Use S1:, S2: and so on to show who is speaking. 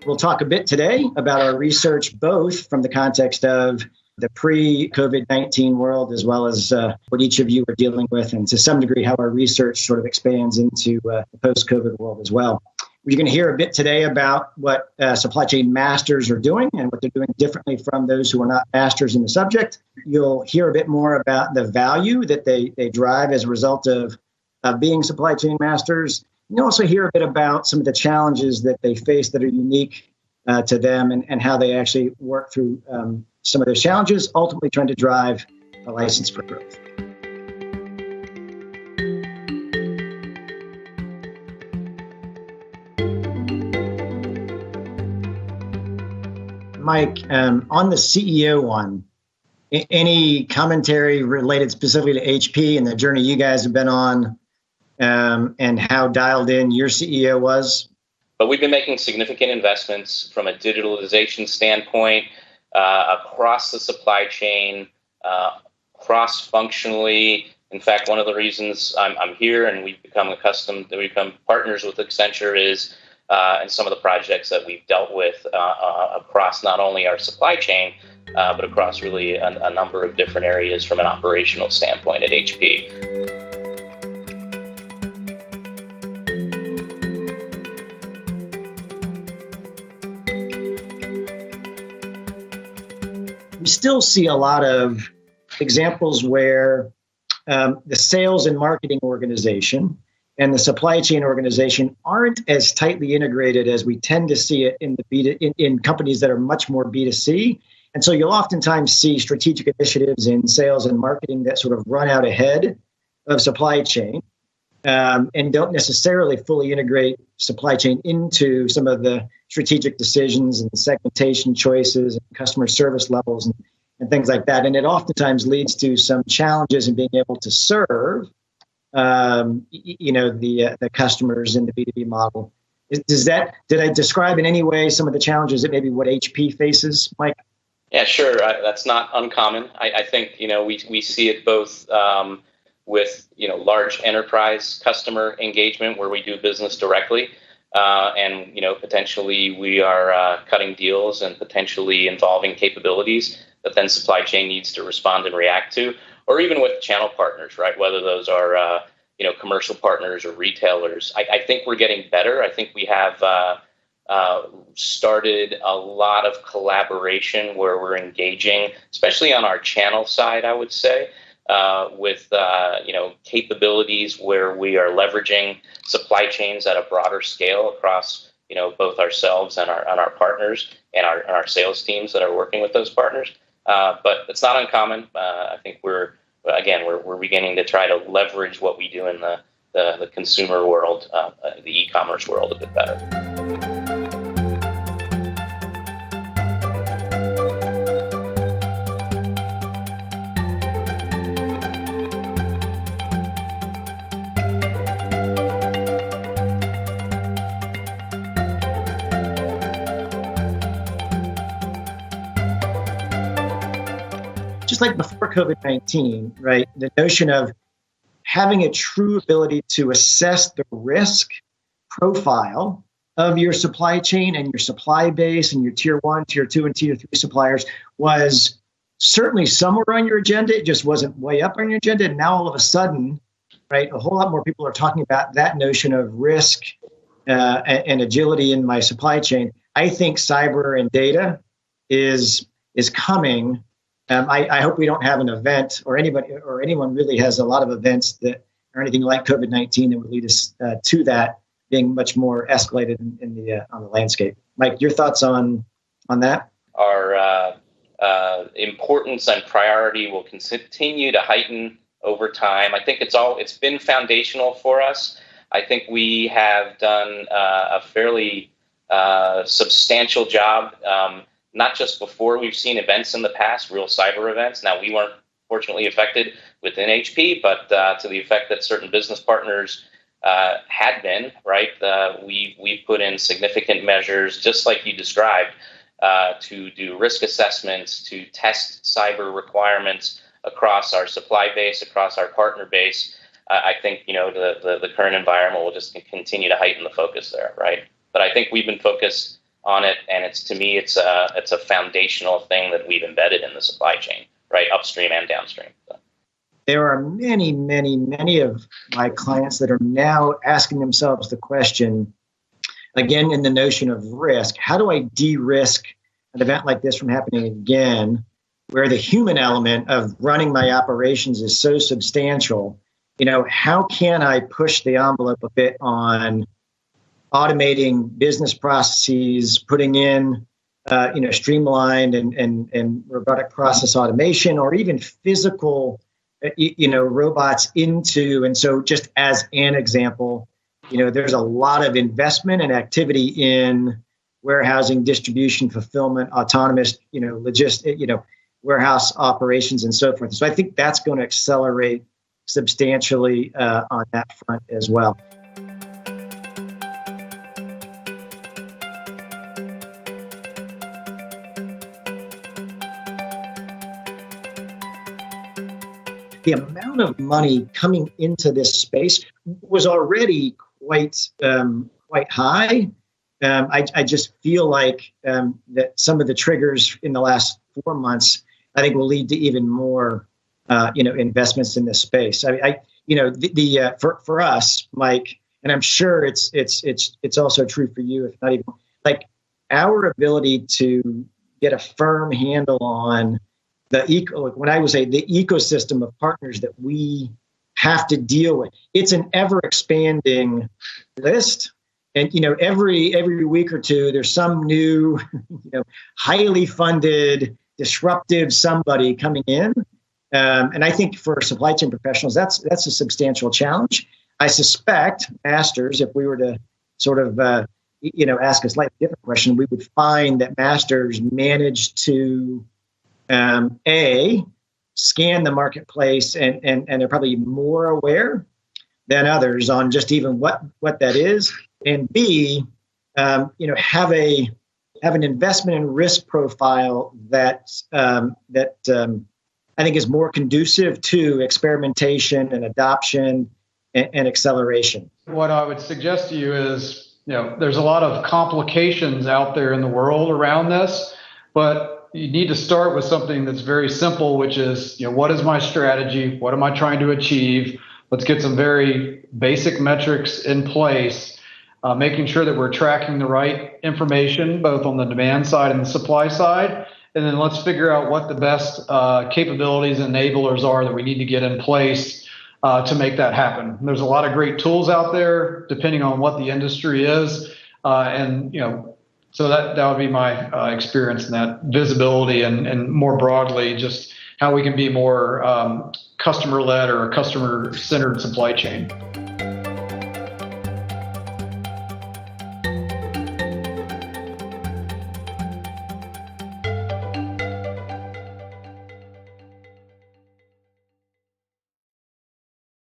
S1: We'll talk a bit today about our research, both from the context of the pre-COVID-19 world, as well as what each of you are dealing with, and to some degree, how our research sort of expands into the post-COVID world as well. We're going to hear a bit today about what supply chain masters are doing and what they're doing differently from those who are not masters in the subject. You'll hear a bit more about the value that they drive as a result of being supply chain masters. You'll also hear a bit about some of the challenges that they face that are unique to them and how they actually work through some of those challenges, ultimately trying to drive a license for growth. Mike, on the CEO one, any commentary related specifically to HP and the journey you guys have been on, and how dialed in your CEO was?
S2: But we've been making significant investments from a digitalization standpoint across the supply chain, cross-functionally. In fact, one of the reasons I'm here and we've become partners with Accenture is and some of the projects that we've dealt with across not only our supply chain, but across really a number of different areas from an operational standpoint at HP.
S1: We still see a lot of examples where the sales and marketing organization and the supply chain organization aren't as tightly integrated as we tend to see it in in companies that are much more B2C. And so you'll oftentimes see strategic initiatives in sales and marketing that sort of run out ahead of supply chain and don't necessarily fully integrate supply chain into some of the strategic decisions and segmentation choices and customer service levels and things like that. And it oftentimes leads to some challenges in being able to serve the customers in the B2B model. Did I describe in any way some of the challenges that maybe what HP faces, Mike?
S2: Yeah, sure. That's not uncommon. I think, we see it both with, large enterprise customer engagement where we do business directly. And, potentially we are cutting deals and potentially involving capabilities that then supply chain needs to respond and react to, or even with channel partners, right? Whether those are, commercial partners or retailers. I think we're getting better. I think we have started a lot of collaboration where we're engaging, especially on our channel side, I would say, with capabilities where we are leveraging supply chains at a broader scale across, both ourselves and our partners and our sales teams that are working with those partners. But it's not uncommon. I think we're beginning to try to leverage what we do in the consumer world, the e-commerce world a bit better.
S1: Just like before COVID-19, right? The notion of having a true ability to assess the risk profile of your supply chain and your supply base and your tier 1, tier 2, and tier 3 suppliers was certainly somewhere on your agenda. It just wasn't way up on your agenda. And now all of a sudden, right, a whole lot more people are talking about that notion of risk and agility in my supply chain. I think cyber and data is coming. I hope we don't have an event or anyone really has a lot of events that are anything like COVID-19 that would lead us to that being much more escalated on the landscape. Mike, your thoughts on that?
S2: Our importance and priority will continue to heighten over time. I think it's been foundational for us. I think we have done a fairly substantial job. Not just before we've seen events in the past, real cyber events. Now, we weren't fortunately affected within HP, but to the effect that certain business partners had been, right? We've put in significant measures, just like you described, to do risk assessments, to test cyber requirements across our supply base, across our partner base. I think, the current environment will just continue to heighten the focus there, right? But I think we've been focused on it. And to me, it's a foundational thing that we've embedded in the supply chain, right, upstream and downstream. So.
S1: There are many, many, many of my clients that are now asking themselves the question, again, in the notion of risk, how do I de-risk an event like this from happening again, where the human element of running my operations is so substantial? How can I push the envelope a bit on automating business processes, putting in, streamlined and robotic process automation, or even physical, robots into. And so just as an example, there's a lot of investment and activity in warehousing, distribution, fulfillment, autonomous, warehouse operations and so forth. So I think that's going to accelerate substantially on that front as well. The amount of money coming into this space was already quite high. I just feel like that some of the triggers in the last 4 months, I think, will lead to even more, investments in this space. For us, Mike, and I'm sure it's also true for you, if not even, like, our ability to get a firm handle on when I would say the ecosystem of partners that we have to deal with. It's an ever expanding list. And, every week or two, there's some new, highly funded, disruptive somebody coming in. And I think for supply chain professionals, that's a substantial challenge. I suspect Masters, if we were to sort of, ask a slightly different question, we would find that Masters managed to, scan the marketplace and they're probably more aware than others on just even what that is. And B, have an investment and risk profile that I think is more conducive to experimentation and adoption and acceleration.
S3: What I would suggest to you is, there's a lot of complications out there in the world around this, but you need to start with something that's very simple, which is, what is my strategy? What am I trying to achieve? Let's get some very basic metrics in place, making sure that we're tracking the right information, both on the demand side and the supply side. And then let's figure out what the best capabilities and enablers are that we need to get in place to make that happen. There's a lot of great tools out there, depending on what the industry is. So that would be my experience in that visibility and more broadly, just how we can be more customer-led or a customer-centered supply chain.